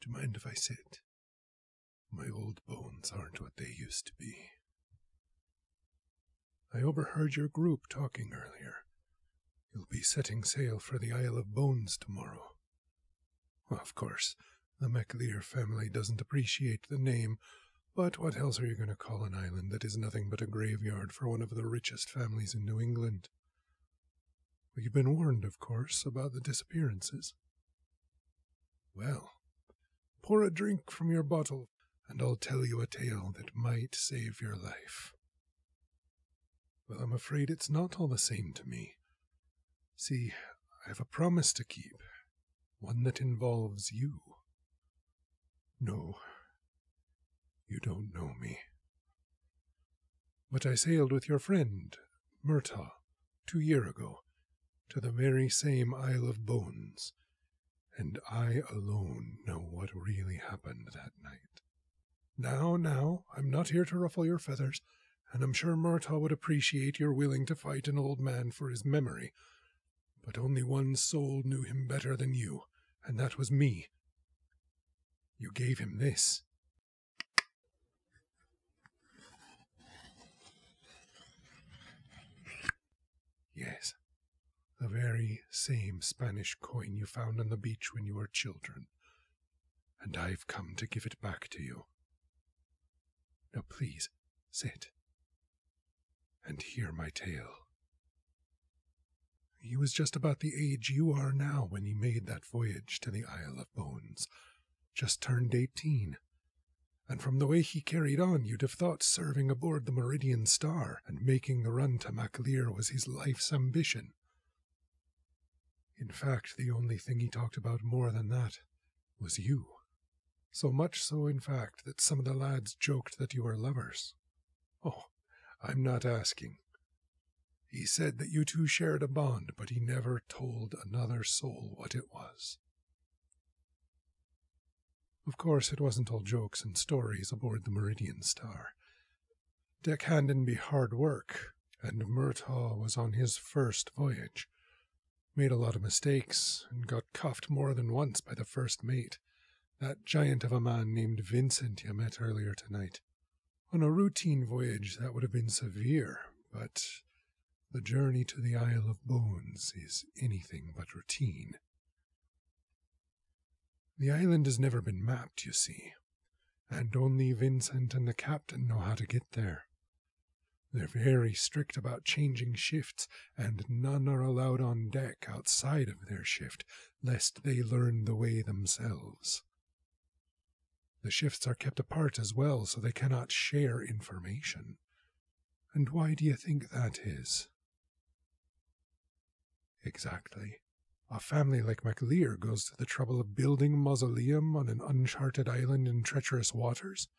Do you mind if I sit? My old bones aren't what they used to be. I overheard your group talking earlier. You'll be setting sail for the Isle of Bones tomorrow. Well, of course, the Aalveir family doesn't appreciate the name, but what else are you going to call an island that is nothing but a graveyard for one of the richest families in New England? Well, you've been warned, of course, about the disappearances. Well, pour a drink from your bottle, and I'll tell you a tale that might save your life. Well, I'm afraid it's not all the same to me. See, I have a promise to keep, one that involves you. No, you don't know me. But I sailed with your friend, Murtaugh, 2 years ago, to the very same Isle of Bones, and I alone know what really happened that night. Now, I'm not here to ruffle your feathers, and I'm sure Murtaugh would appreciate your willing to fight an old man for his memory, but only one soul knew him better than you, and that was me. You gave him this. Yes, the very same Spanish coin you found on the beach when you were children, and I've come to give it back to you. Now please, sit, and hear my tale. He was just about the age you are now when he made that voyage to the Isle of Bones, just turned 18. And from the way he carried on, you'd have thought serving aboard the Meridian Star and making the run to Aalveir was his life's ambition. In fact, the only thing he talked about more than that was you. So much so, in fact, that some of the lads joked that you were lovers. Oh, I'm not asking. He said that you two shared a bond, but he never told another soul what it was. Of course, it wasn't all jokes and stories aboard the Meridian Star. Deckhanding be hard work, and Murtaugh was on his first voyage. Made a lot of mistakes, and got cuffed more than once by the first mate, that giant of a man named Vincent you met earlier tonight. On a routine voyage that would have been severe, but the journey to the Isle of Bones is anything but routine. The island has never been mapped, you see, and only Vincent and the captain know how to get there. They're very strict about changing shifts, and none are allowed on deck outside of their shift, lest they learn the way themselves. The shifts are kept apart as well, so they cannot share information. And why do you think that is? Exactly. A family like Aalveir goes to the trouble of building a mausoleum on an uncharted island in treacherous waters,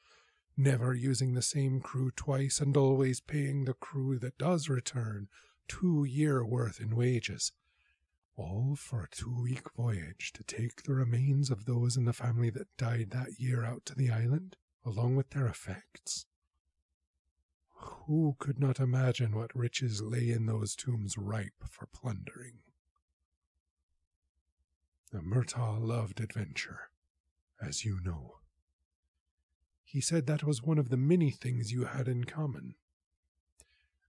never using the same crew twice and always paying the crew that does return 2 years' worth in wages, all for a 2-week voyage to take the remains of those in the family that died that year out to the island, along with their effects. Who could not imagine what riches lay in those tombs ripe for plundering? The Murtaugh loved adventure, as you know. He said that was one of the many things you had in common.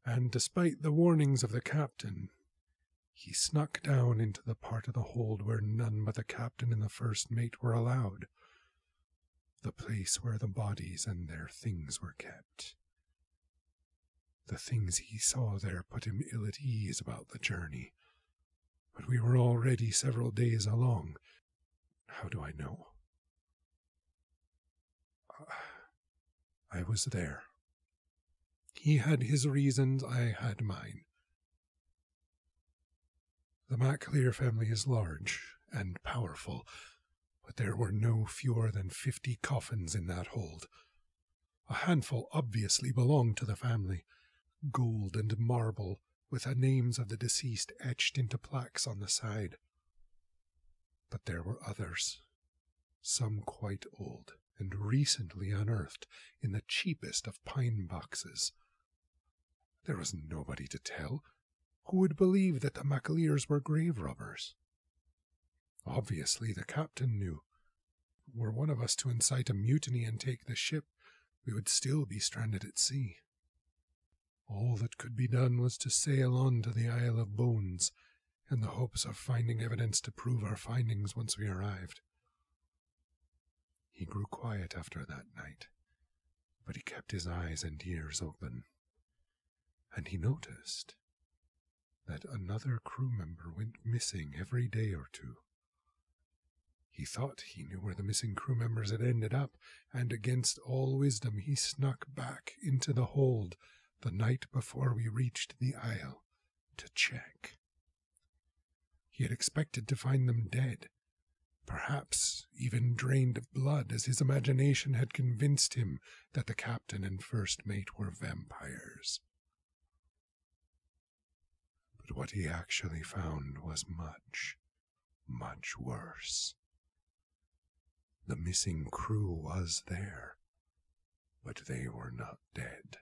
And despite the warnings of the captain, he snuck down into the part of the hold where none but the captain and the first mate were allowed, the place where the bodies and their things were kept. The things he saw there put him ill at ease about the journey, but we were already several days along. How do I know? I was there. He had his reasons, I had mine. The Aalveir family is large and powerful, but there were no fewer than 50 coffins in that hold. A handful obviously belonged to the family, gold and marble, with the names of the deceased etched into plaques on the side. But there were others, some quite old and recently unearthed in the cheapest of pine boxes. There was nobody to tell. Who would believe that the Aalveirs were grave robbers? Obviously the captain knew. were one of us to incite a mutiny and take the ship, we would still be stranded at sea. All that could be done was to sail on to the Isle of Bones, in the hopes of finding evidence to prove our findings once we arrived. He grew quiet after that night, but he kept his eyes and ears open, and he noticed that another crew member went missing every day or two. He thought he knew where the missing crew members had ended up, and against all wisdom he snuck back into the hold the night before we reached the isle to check. He had expected to find them dead, perhaps even drained of blood, as his imagination had convinced him that the captain and first mate were vampires. But what he actually found was much, much worse. The missing crew was there, but they were not dead.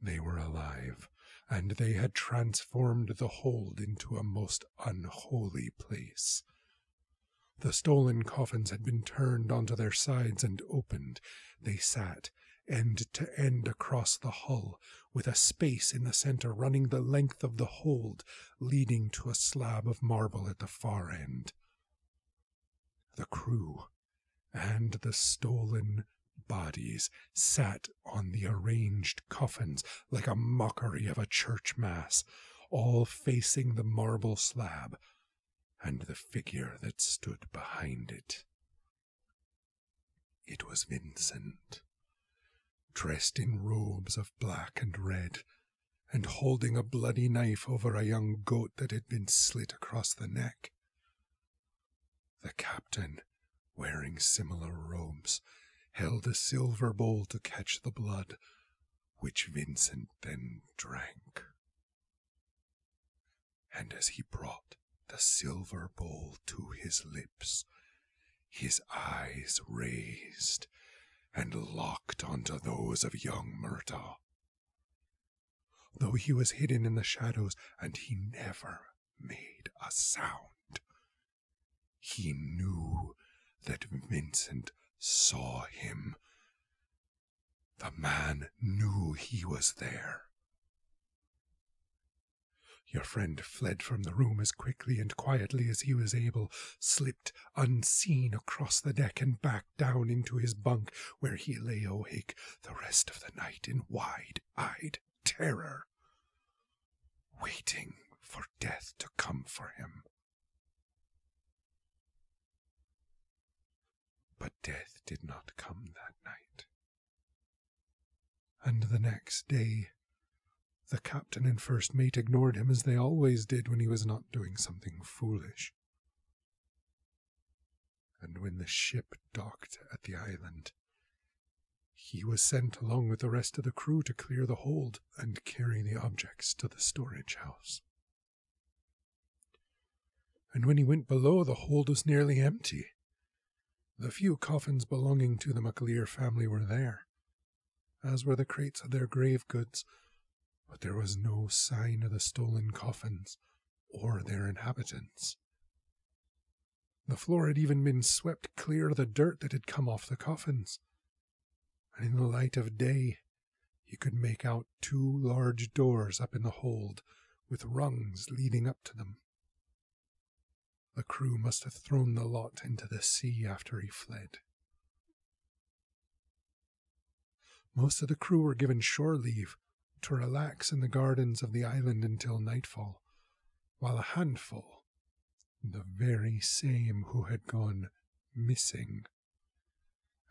They were alive, and they had transformed the hold into a most unholy place. The stolen coffins had been turned onto their sides and opened. They sat end to end across the hull, with a space in the center running the length of the hold, leading to a slab of marble at the far end. The crew and the stolen bodies sat on the arranged coffins like a mockery of a church mass, all facing the marble slab and the figure that stood behind it. It was Vincent, dressed in robes of black and red, and holding a bloody knife over a young goat that had been slit across the neck. The captain, wearing similar robes, held a silver bowl to catch the blood, which Vincent then drank. And as he brought the silver bowl to his lips, his eyes raised and locked onto those of young Murtaugh. Though he was hidden in the shadows and he never made a sound, he knew that Vincent saw him. The man knew he was there. Your friend fled from the room as quickly and quietly as he was able, slipped unseen across the deck and back down into his bunk, where he lay awake the rest of the night in wide-eyed terror, waiting for death to come for him. But death did not come that night. And the next day, the captain and first mate ignored him as they always did when he was not doing something foolish. And when the ship docked at the island, he was sent along with the rest of the crew to clear the hold and carry the objects to the storage house. And when he went below, the hold was nearly empty. The few coffins belonging to the Aalveir family were there, as were the crates of their grave goods, but there was no sign of the stolen coffins or their inhabitants. The floor had even been swept clear of the dirt that had come off the coffins, and in the light of day you could make out 2 large doors up in the hold, with rungs leading up to them. The crew must have thrown the lot into the sea after he fled. Most of the crew were given shore leave to relax in the gardens of the island until nightfall, while a handful, the very same who had gone missing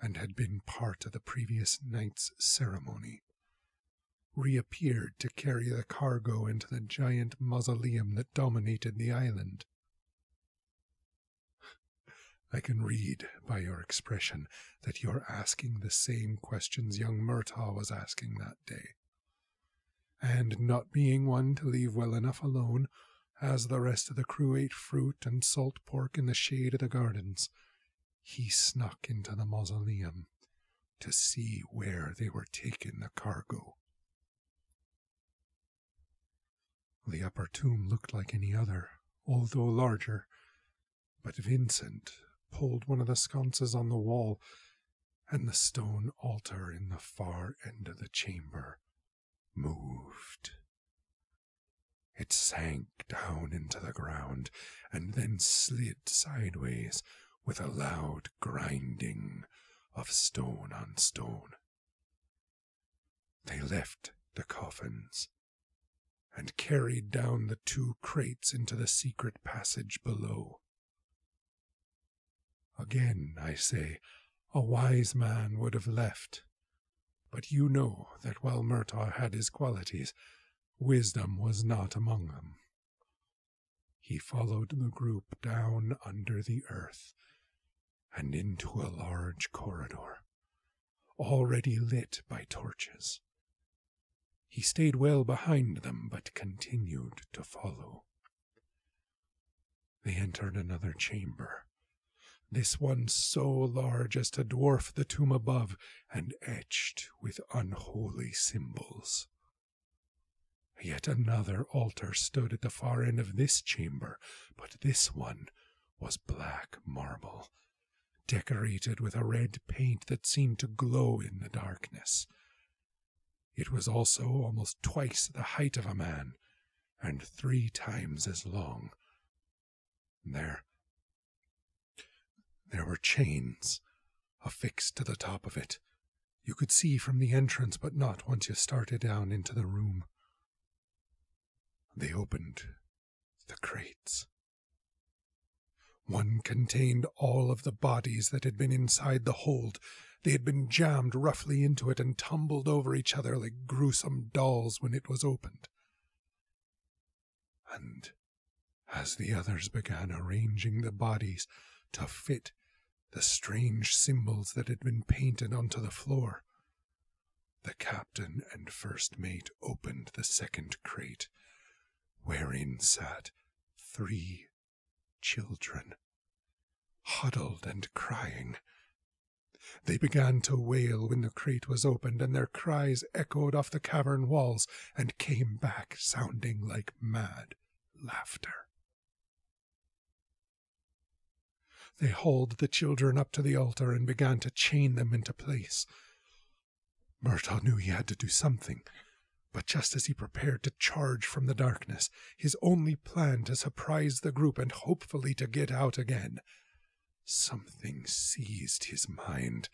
and had been part of the previous night's ceremony, reappeared to carry the cargo into the giant mausoleum that dominated the island. I can read by your expression that you're asking the same questions young Murtaugh was asking that day. And not being one to leave well enough alone, as the rest of the crew ate fruit and salt pork in the shade of the gardens, he snuck into the mausoleum to see where they were taking the cargo. The upper tomb looked like any other, although larger, but Vincent pulled one of the sconces on the wall, and the stone altar in the far end of the chamber moved. It sank down into the ground and then slid sideways with a loud grinding of stone on stone. They left the coffins and carried down the 2 crates into the secret passage below. Again, I say, a wise man would have left, but you know that while Murtaugh had his qualities, wisdom was not among them. He followed the group down under the earth and into a large corridor, already lit by torches. He stayed well behind them, but continued to follow. They entered another chamber, this one so large as to dwarf the tomb above and etched with unholy symbols. Yet another altar stood at the far end of this chamber, but this one was black marble, decorated with a red paint that seemed to glow in the darkness. It was also almost twice the height of a man, and 3 times as long. There were chains affixed to the top of it. You could see from the entrance, but not once you started down into the room. They opened the crates. One contained all of the bodies that had been inside the hold. They had been jammed roughly into it and tumbled over each other like gruesome dolls when it was opened. And as the others began arranging the bodies to fit the strange symbols that had been painted onto the floor, the captain and first mate opened the second crate, wherein sat 3 children, huddled and crying. They began to wail when the crate was opened, and their cries echoed off the cavern walls and came back sounding like mad laughter. They hauled the children up to the altar and began to chain them into place. Murtaugh knew he had to do something, but just as he prepared to charge from the darkness, his only plan to surprise the group and hopefully to get out again, something seized his mind,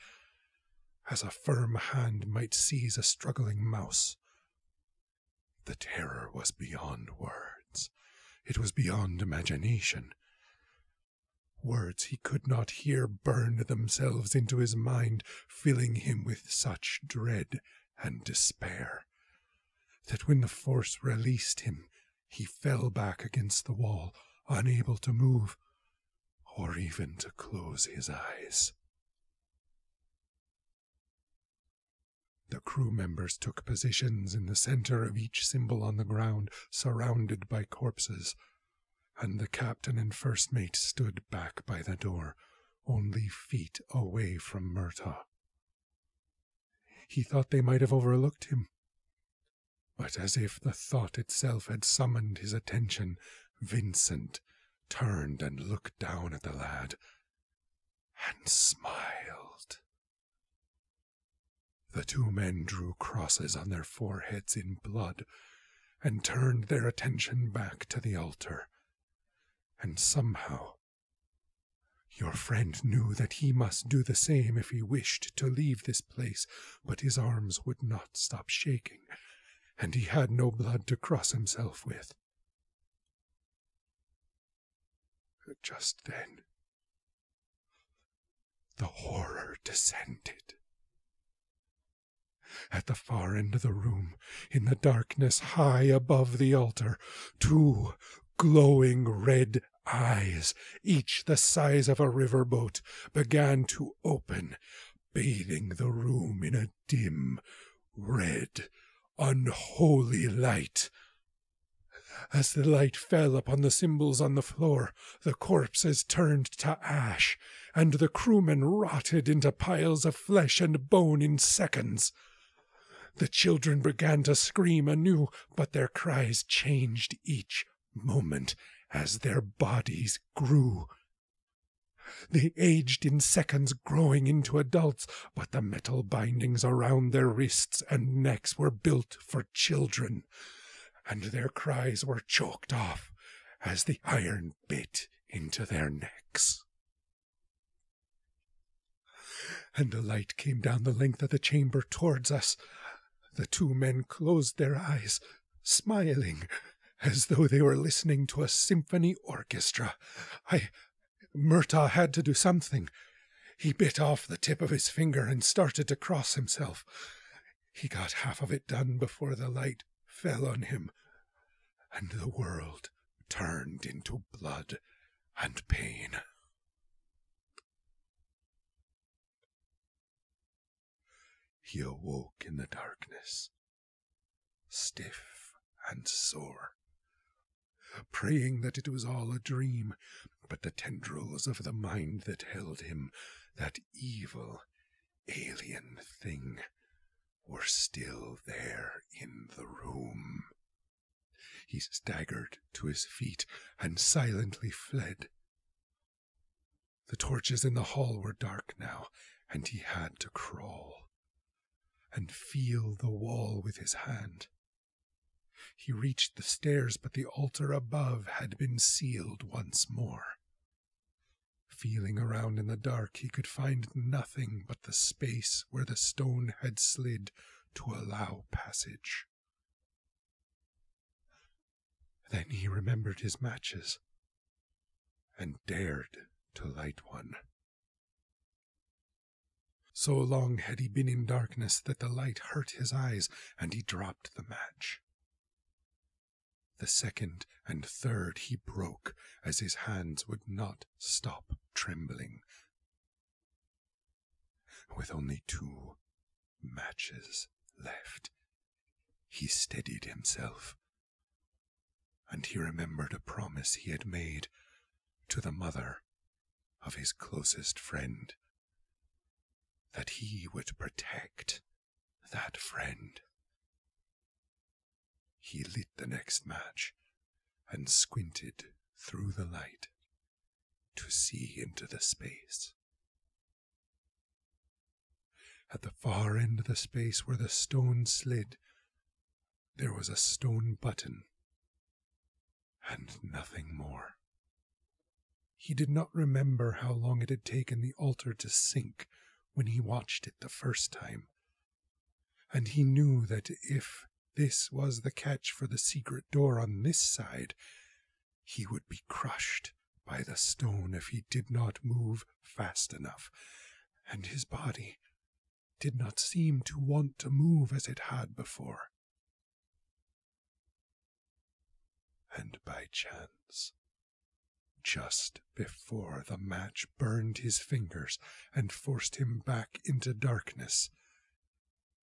as a firm hand might seize a struggling mouse. The terror was beyond words. It was beyond imagination. Words he could not hear burned themselves into his mind, filling him with such dread and despair that when the force released him, he fell back against the wall, unable to move or even to close his eyes. The crew members took positions in the center of each symbol on the ground, surrounded by corpses, and the captain and first mate stood back by the door, only feet away from Murtaugh. He thought they might have overlooked him, but as if the thought itself had summoned his attention, Vincent turned and looked down at the lad and smiled. The 2 men drew crosses on their foreheads in blood and turned their attention back to the altar. And somehow, your friend knew that he must do the same if he wished to leave this place, but his arms would not stop shaking, and he had no blood to cross himself with. Just then, the horror descended. At the far end of the room, in the darkness high above the altar, 2 glowing red eyes, each the size of a riverboat, began to open, bathing the room in a dim, red, unholy light. As the light fell upon the symbols on the floor, the corpses turned to ash, and the crewmen rotted into piles of flesh and bone in seconds. The children began to scream anew, but their cries changed each moment as their bodies grew. They aged in seconds, growing into adults, but the metal bindings around their wrists and necks were built for children, and their cries were choked off as the iron bit into their necks. And a light came down the length of the chamber towards us. The two men closed their eyes, smiling, as though they were listening to a symphony orchestra. Murtaugh had to do something. He bit off the tip of his finger and started to cross himself. He got half of it done before the light fell on him, and the world turned into blood and pain. He awoke in the darkness, stiff and sore, praying that it was all a dream, but the tendrils of the mind that held him, that evil, alien thing, were still there in the room. He staggered to his feet and silently fled. The torches in the hall were dark now, and he had to crawl and feel the wall with his hand. He reached the stairs, but the altar above had been sealed once more. Feeling around in the dark, he could find nothing but the space where the stone had slid to allow passage. Then he remembered his matches and dared to light one. So long had he been in darkness that the light hurt his eyes, and he dropped the match. The second and third he broke, as his hands would not stop trembling. With only 2 matches left, he steadied himself, and he remembered a promise he had made to the mother of his closest friend, that he would protect that friend. He lit the next match and squinted through the light to see into the space. At the far end of the space where the stone slid, there was a stone button and nothing more. He did not remember how long it had taken the altar to sink when he watched it the first time, and he knew that if this was the catch for the secret door on this side, he would be crushed by the stone if he did not move fast enough, and his body did not seem to want to move as it had before. And by chance, just before the match burned his fingers and forced him back into darkness,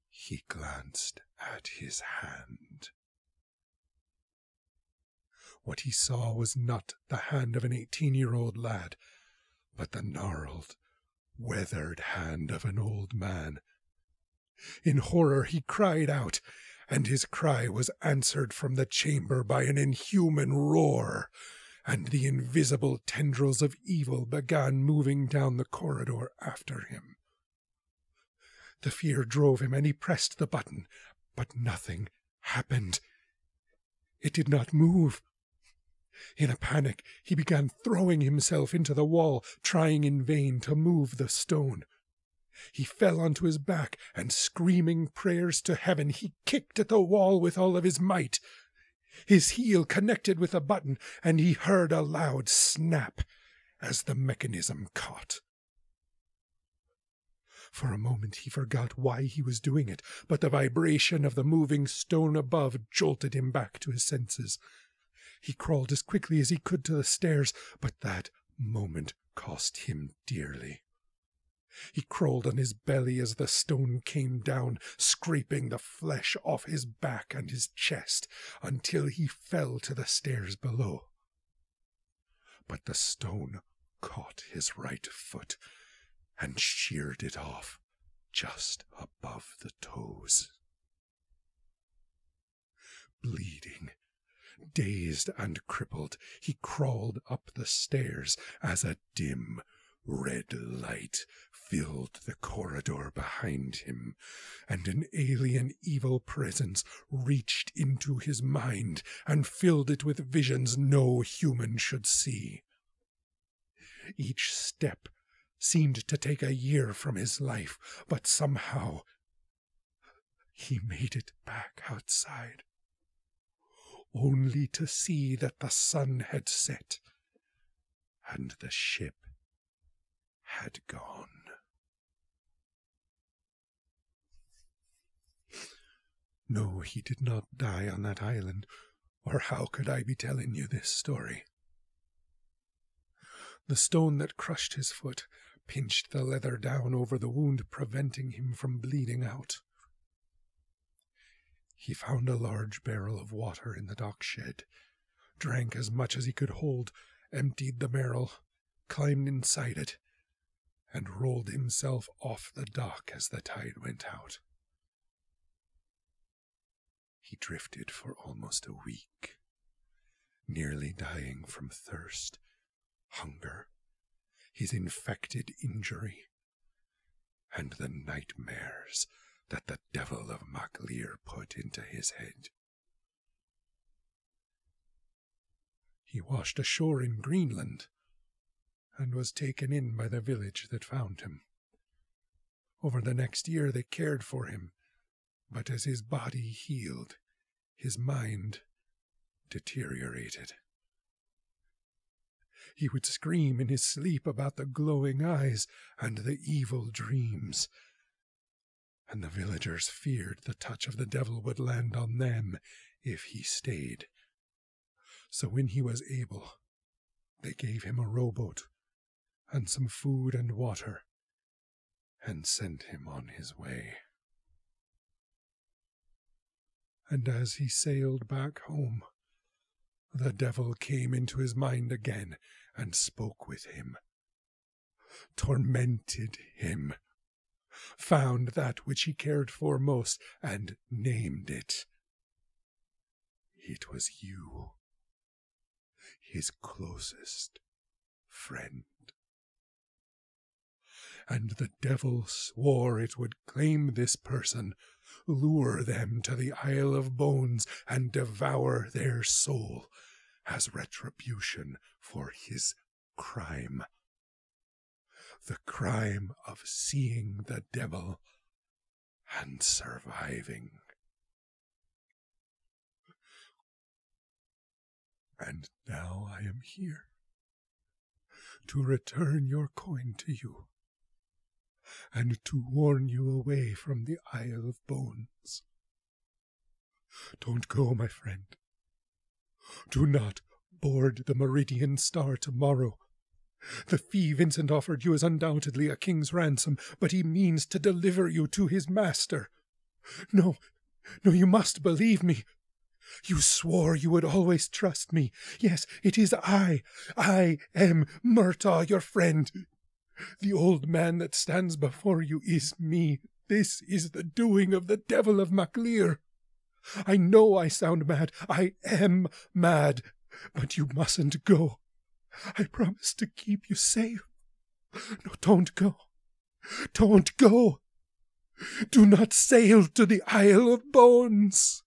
he glanced at his hand. What he saw was not the hand of an 18-year-old lad, but the gnarled, weathered hand of an old man. In horror he cried out, and his cry was answered from the chamber by an inhuman roar, and the invisible tendrils of evil began moving down the corridor after him. The fear drove him, and he pressed the button, but nothing happened. It did not move. In a panic, he began throwing himself into the wall, trying in vain to move the stone. He fell onto his back, and screaming prayers to heaven, he kicked at the wall with all of his might. His heel connected with the button, and he heard a loud snap as the mechanism caught. For a moment he forgot why he was doing it, but the vibration of the moving stone above jolted him back to his senses. He crawled as quickly as he could to the stairs, but that moment cost him dearly. He crawled on his belly as the stone came down, scraping the flesh off his back and his chest, until he fell to the stairs below. But the stone caught his right foot and sheared it off just above the toes. Bleeding, dazed and crippled, he crawled up the stairs as a dim, Red light filled the corridor behind him, and an alien evil presence reached into his mind and filled it with visions no human should see. Each step seemed to take a year from his life, but somehow he made it back outside, only to see that the sun had set and the ship had gone. No, he did not die on that island, or how could I be telling you this story? The stone that crushed his foot pinched the leather down over the wound, preventing him from bleeding out. He found a large barrel of water in the dock shed, drank as much as he could hold, emptied the barrel, climbed inside it, and rolled himself off the dock as the tide went out. He drifted for almost a week, nearly dying from thirst, hunger, his infected injury, and the nightmares that the devil of Aalveir put into his head. He washed ashore in Greenland, and was taken in by the village that found him. Over the next year they cared for him, but as his body healed, his mind deteriorated. He would scream in his sleep about the glowing eyes and the evil dreams, and the villagers feared the touch of the devil would land on them if he stayed. So when he was able, they gave him a rowboat and some food and water, and sent him on his way. And as he sailed back home, the devil came into his mind again and spoke with him, tormented him, found that which he cared for most, and named it. It was you, his closest friend. And the devil swore it would claim this person, lure them to the Isle of Bones, and devour their soul as retribution for his crime. The crime of seeing the devil and surviving. And now I am here to return your coin to you, and to warn you away from the Isle of Bones. Don't go, my friend. Do not board the Meridian Star tomorrow. The fee Vincent offered you is undoubtedly a king's ransom, but he means to deliver you to his master. No, you must believe me. You swore you would always trust me. Yes, it is I. I am Murtaugh, your friend. The old man that stands before you is me. This is the doing of the devil of Aalveir. I know I sound mad. I am mad. But you mustn't go. I promise to keep you safe. No, don't go. Don't go. Do not sail to the Isle of Bones.